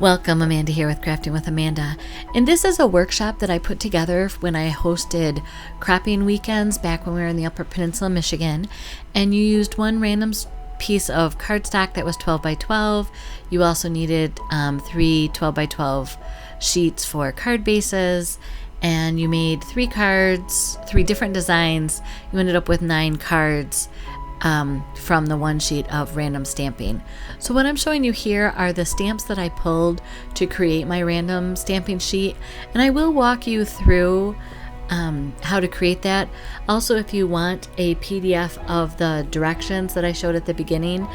Welcome, Amanda here with Crafting with Amanda. And this is a workshop that I put together when I hosted cropping weekends back when we were in the Upper Peninsula, Michigan. And you used one random piece of cardstock that was 12 by 12. You also needed 3 12 by 12 sheets for card bases. And you made 3 cards, 3 different designs. You ended up with 9 cards from the one sheet of random stamping. So what I'm showing you here are the stamps that I pulled to create my random stamping sheet, and I will walk you through how to create that. Also, if you want a PDF of the directions that I showed at the beginning,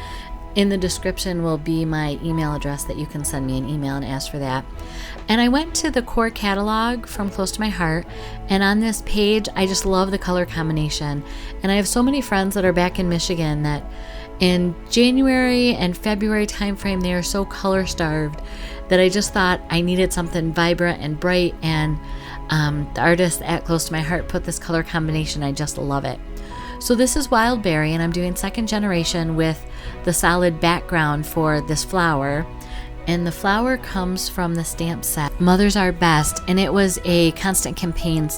in the description will be my email address that you can send me an email and ask for that. And I went to the core catalog from Close to My Heart, and on this page I just love the color combination. And I have so many friends that are back in Michigan that in January and February timeframe they are so color starved that I just thought I needed something vibrant and bright, and the artist at Close to My Heart put this color combination. I just love it. So this is Wild Berry, and I'm doing second generation with the solid background for this flower. And the flower comes from the stamp set Mothers Are Best, and it was a Constant Campaign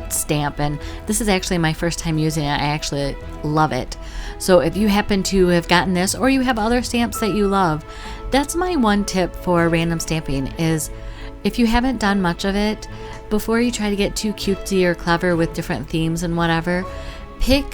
stamp, and this is actually my first time using it. I actually love it. So if you happen to have gotten this, or you have other stamps that you love, that's my one tip for random stamping is if you haven't done much of it, before you try to get too cutesy or clever with different themes and whatever, pick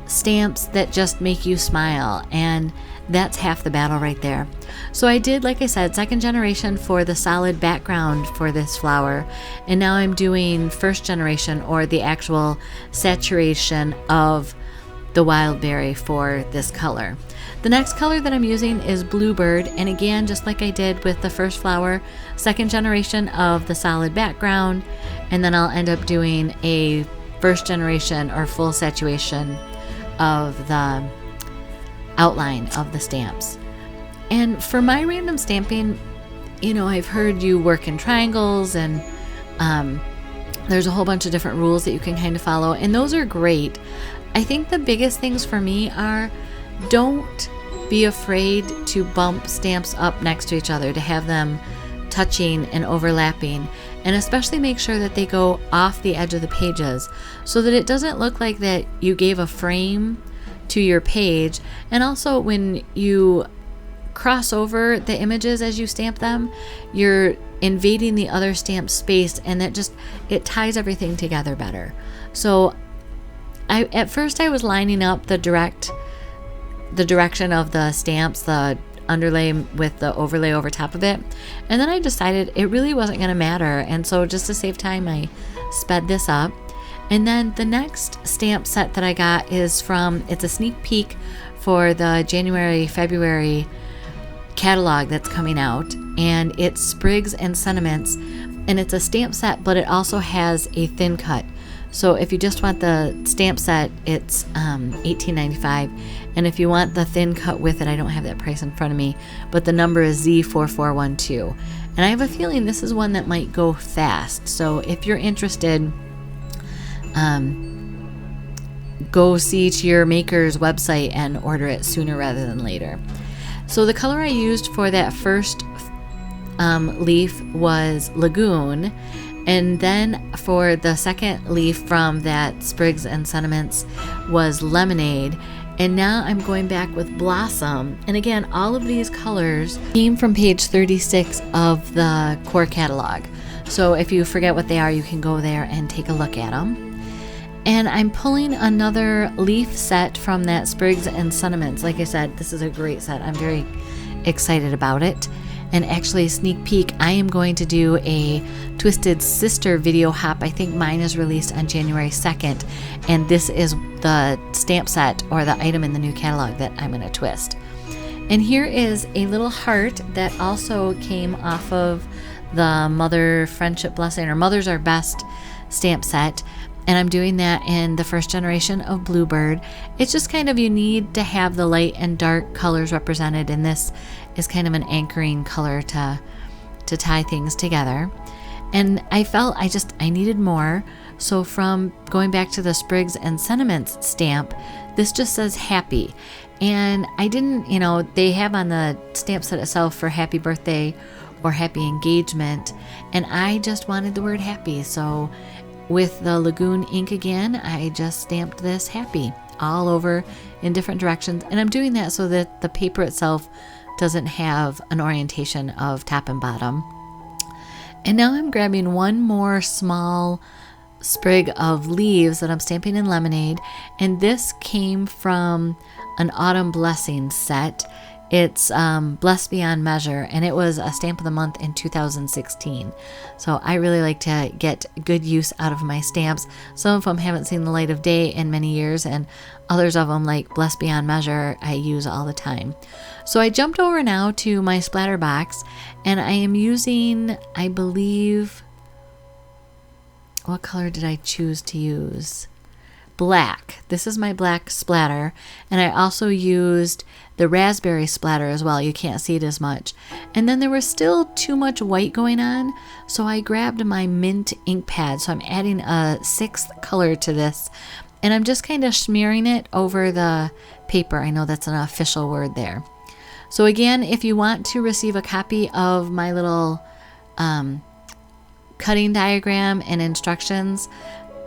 stamps that just make you smile, and that's half the battle right there. So I did, like I said, second generation for the solid background for this flower, and now I'm doing first generation, or the actual saturation of the wild berry for this color. The next color that I'm using is Bluebird, and again, just like I did with the first flower, second generation of the solid background, and then I'll end up doing a first generation or full saturation of the outline of the stamps. And for my random stamping, you know, I've heard you work in triangles, and there's a whole bunch of different rules that you can kind of follow, and those are great. I think the biggest things for me are, don't be afraid to bump stamps up next to each other, to have them touching and overlapping, and especially make sure that they go off the edge of the pages so that it doesn't look like that you gave a frame to your page. And also, when you cross over the images as you stamp them, you're invading the other stamp space, and that just, it ties everything together better. So at first I was lining up the direction of the stamps, the underlay with the overlay over top of it, and then I decided it really wasn't going to matter, and so just to save time I sped this up. And then the next stamp set that I got is from, it's a sneak peek for the January-February catalog that's coming out, and it's Sprigs and Sentiments, and it's a stamp set, but it also has a thin cut. So if you just want the stamp set, it's $18.95, and if you want the thin cut with it, I don't have that price in front of me, but the number is Z4412, and I have a feeling this is one that might go fast. So if you're interested, go see to your maker's website and order it sooner rather than later. So the color I used for that first leaf was Lagoon, and then for the second leaf from that Sprigs and Sentiments was Lemonade. And now I'm going back with Blossom. And again, all of these colors came from page 36 of the core catalog. So if you forget what they are, you can go there and take a look at them. And I'm pulling another leaf set from that Sprigs and Sentiments. Like I said, this is a great set. I'm very excited about it. And actually, sneak peek, I am going to do a Twisted Sister video hop. I think mine is released on January 2nd. And this is the stamp set, or the item in the new catalog that I'm going to twist. And here is a little heart that also came off of the Mother Friendship Blessing, or Mothers Are Best stamp set. And I'm doing that in the first generation of Bluebird. It's just kind of, you need to have the light and dark colors represented, and this is kind of an anchoring color to tie things together. And I felt I needed more, so from going back to the Sprigs and Sentiments stamp, this just says happy. And I didn't, they have on the stamp set itself for happy birthday or happy engagement. And I just wanted the word happy. So with the Lagoon ink again, I just stamped this happy all over in different directions. And I'm doing that so that the paper itself doesn't have an orientation of top and bottom. And now I'm grabbing one more small sprig of leaves that I'm stamping in lemonade. And this came from an Autumn Blessing set. It's Blessed Beyond Measure, and it was a stamp of the month in 2016. So I really like to get good use out of my stamps. Some of them haven't seen the light of day in many years, and others of them, like Blessed Beyond Measure, I use all the time. So I jumped over now to my splatter box, and I am using, I believe, what color did I choose to use? Black. This is my black splatter, and I also used the raspberry splatter as well. You can't see it as much. And then there was still too much white going on, so I grabbed my mint ink pad. So I'm adding a 6th color to this, and I'm just kind of smearing it over the paper. I know that's an official word there. So again, if you want to receive a copy of my little cutting diagram and instructions,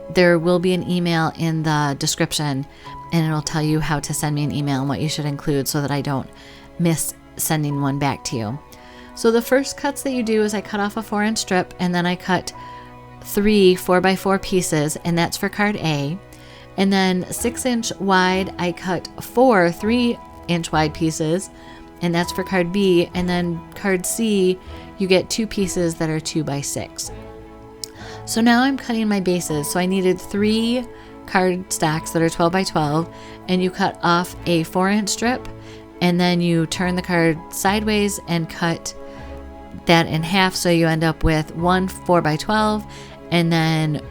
there will be an email in the description, and it'll tell you how to send me an email and what you should include so that I don't miss sending one back to you. So the first cuts that you do is I cut off a 4-inch strip, and then I cut 3 4x4 pieces, and that's for card A. And then 6-inch wide, I cut 4 3-inch wide pieces, and that's for card B. And then card C, you get 2 pieces that are 2x6. So now I'm cutting my bases. So I needed 3 card stacks that are 12 by 12, and you cut off a 4-inch strip, and then you turn the card sideways and cut that in half, so you end up with 1 4 by 12 and then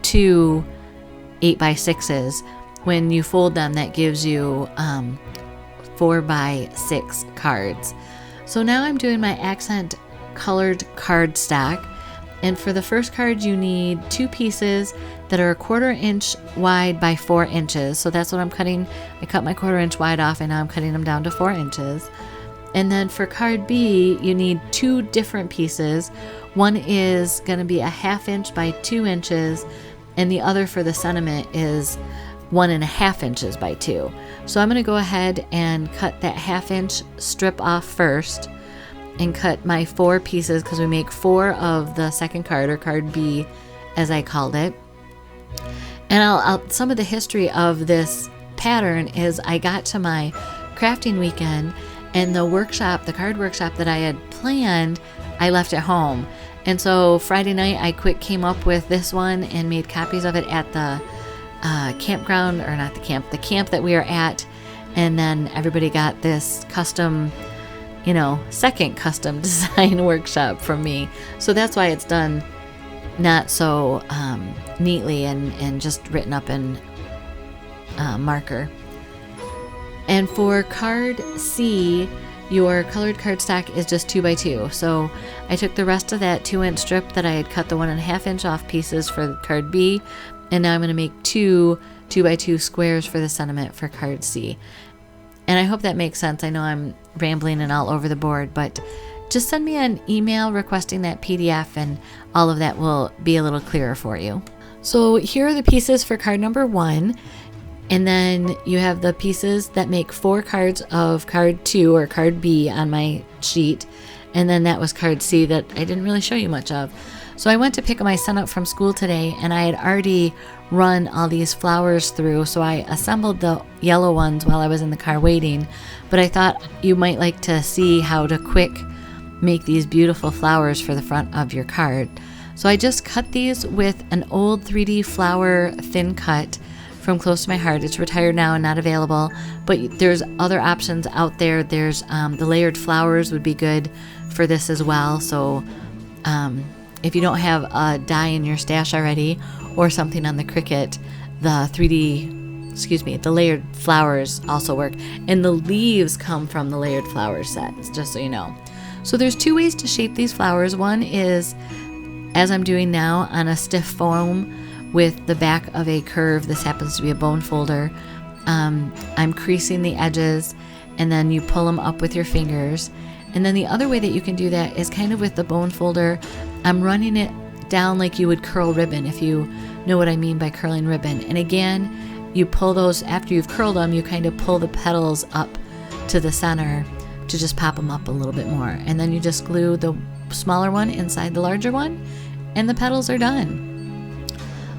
2 8 by 6s. When you fold them, that gives you 4 by 6 cards. So now I'm doing my accent colored card stack. And for the first card, you need 2 pieces that are 1/4 inch wide by 4 inches. So that's what I'm cutting. I cut my 1/4 inch wide off, and now I'm cutting them down to 4 inches. And then for card B, you need 2 different pieces. One is going to be a 1/2 inch by 2 inches, and the other for the sentiment is 1.5 inches by 2. So I'm going to go ahead and cut that 1/2 inch strip off first, and cut my 4 pieces, because we make 4 of the second card, or card B as I called it. And I'll some of the history of this pattern is I got to my crafting weekend, and the workshop, the card workshop that I had planned, I left at home. And so Friday night I came up with this one and made copies of it at the campground, or not the camp that we are at. And then everybody got this custom, second custom design workshop from me. So that's why it's done not so neatly and just written up in marker. And for card C, your colored card stack is just 2 by 2. So I took the rest of that 2-inch strip that I had cut the 1.5 inch off pieces for card B, and now I'm going to make 2 by 2 squares for the sentiment for card C. And I hope that makes sense. I know I'm rambling and all over the board, but just send me an email requesting that PDF, and all of that will be a little clearer for you. So here are the pieces for card number 1. And then you have the pieces that make 4 cards of card 2, or card B, on my sheet. And then that was card C that I didn't really show you much of. So I went to pick my son up from school today, and I had already run all these flowers through. So I assembled the yellow ones while I was in the car waiting. But I thought you might like to see how to quick make these beautiful flowers for the front of your card. So I just cut these with an old 3D flower thin cut from Close to My Heart. It's retired now and not available, but there's other options out there. There's the layered flowers would be good for this as well. So if you don't have a die in your stash already, or something on the Cricut, the layered flowers also work. And the leaves come from the layered flower sets, just so you know. So there's 2 ways to shape these flowers. One is, as I'm doing now, on a stiff foam with the back of a curve. This happens to be a bone folder. I'm creasing the edges, and then you pull them up with your fingers, And then the other way that you can do that is kind of with the bone folder. I'm running it down like you would curl ribbon, if you know what I mean by curling ribbon. And again, you pull those, after you've curled them, you kind of pull the petals up to the center to just pop them up a little bit more. And then you just glue the smaller one inside the larger one, and the petals are done.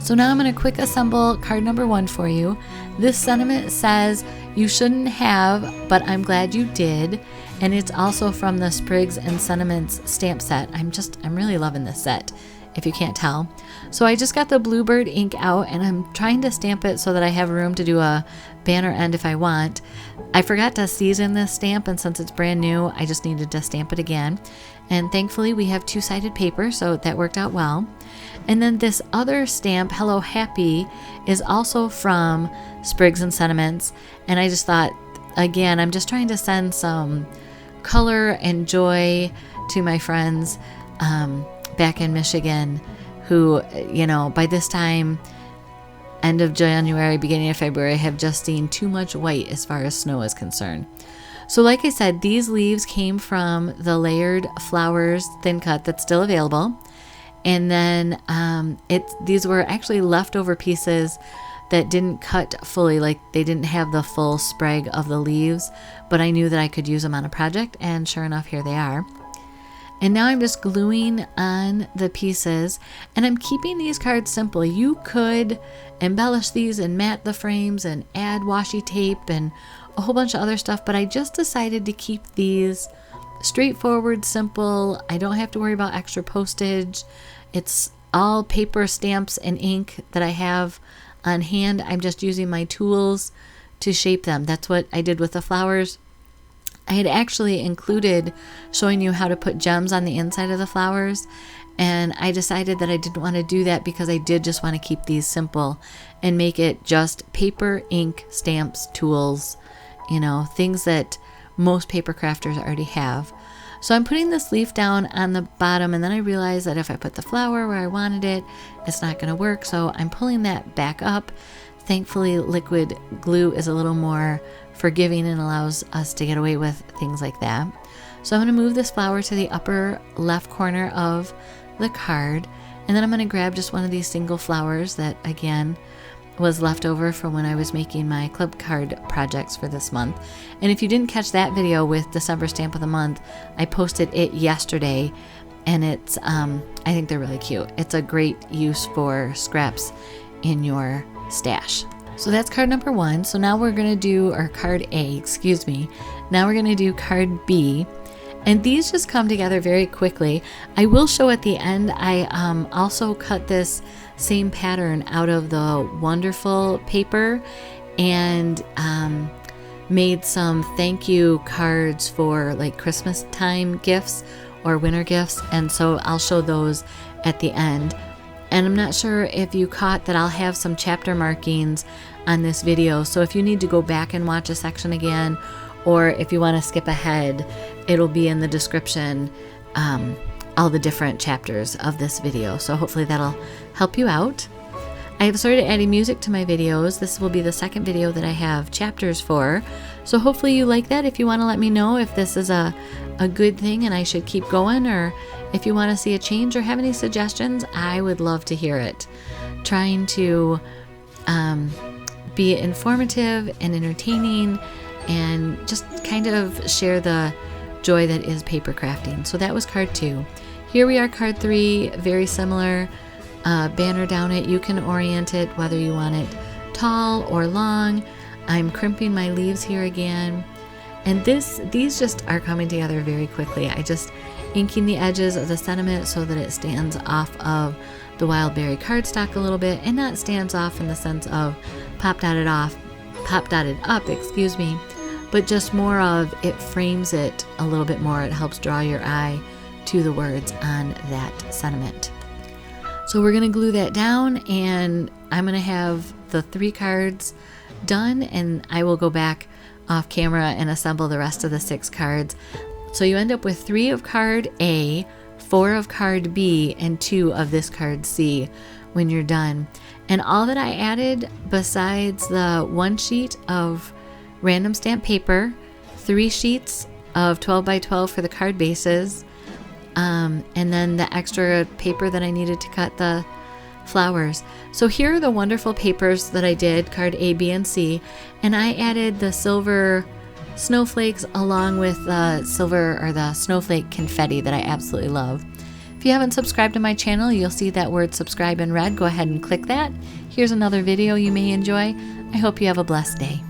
So now I'm going to quick assemble card number 1 for you. This sentiment says, "You shouldn't have, but I'm glad you did." And it's also from the Sprigs and Sentiments stamp set. I'm really loving this set, if you can't tell. So I just got the Bluebird ink out, and I'm trying to stamp it so that I have room to do a banner end if I want. I forgot to season this stamp, and since it's brand new, I just needed to stamp it again. And thankfully we have 2-sided paper, so that worked out well. And then this other stamp, Hello Happy, is also from Sprigs and Sentiments. And I just thought, again, I'm just trying to send some color and joy to my friends back in Michigan who, by this time, end of January, beginning of February, have just seen too much white as far as snow is concerned. So like I said, these leaves came from the Layered Flowers thin cut that's still available. And then these were actually leftover pieces that didn't cut fully, like they didn't have the full sprig of the leaves, but I knew that I could use them on a project, and sure enough, here they are. And now I'm just gluing on the pieces, and I'm keeping these cards simple. You could embellish these and mat the frames and add washi tape and a whole bunch of other stuff, but I just decided to keep these straightforward, simple. I don't have to worry about extra postage. It's all paper, stamps, and ink that I have on hand. I'm just using my tools to shape them. That's what I did with the flowers. I had actually included showing you how to put gems on the inside of the flowers, and I decided that I didn't want to do that because I did just want to keep these simple and make it just paper, ink, stamps, tools, things that most paper crafters already have. So I'm putting this leaf down on the bottom, and then I realized that if I put the flower where I wanted it, it's not going to work. So I'm pulling that back up. Thankfully, liquid glue is a little more forgiving and allows us to get away with things like that. So I'm going to move this flower to the upper left corner of the card, and then I'm going to grab just one of these single flowers that, again, was left over from when I was making my club card projects for this month. And if you didn't catch that video with December stamp of the month, I posted it yesterday, and it's I think they're really cute. It's a great use for scraps in your stash. So that's card number 1. So now we're going to do, or card A, excuse me. Now we're going to do card B. And these just come together very quickly. I will show at the end, I also cut this same pattern out of the Wonderful paper and made some thank you cards for like Christmas time gifts or winter gifts. And so I'll show those at the end. And I'm not sure if you caught that I'll have some chapter markings on this video. So if you need to go back and watch a section again, or if you want to skip ahead, it'll be in the description, all the different chapters of this video. So hopefully that'll help you out. I have started adding music to my videos. This will be the second video that I have chapters for. So hopefully you like that. If you want to let me know if this is a good thing and I should keep going, or if you want to see a change or have any suggestions, I would love to hear it. Trying to be informative and entertaining and just kind of share the joy that is paper crafting. So that was card 2. Here we are, card 3, very similar. Banner down it. You can orient it whether you want it tall or long. I'm crimping my leaves here again. And these just are coming together very quickly. I just inking the edges of the sentiment so that it stands off of the Wild Berry cardstock a little bit, and not stands off in the sense of pop dotted up, but just more of it frames it a little bit more. It helps draw your eye to the words on that sentiment. So we're going to glue that down, and I'm going to have the 3 cards done, and I will go back off camera and assemble the rest of the 6 cards. So you end up with 3 of card A, 4 of card B, and 2 of this card C when you're done. And all that I added, besides the 1 sheet of random stamp paper, 3 sheets of 12 by 12 for the card bases, and then the extra paper that I needed to cut the flowers. So here are the wonderful papers that I did, card A, B, and C, and I added the silver snowflakes along with the silver or the snowflake confetti that I absolutely love. If you haven't subscribed to my channel, you'll see that word subscribe in red. Go ahead and click that. Here's another video you may enjoy. I hope you have a blessed day.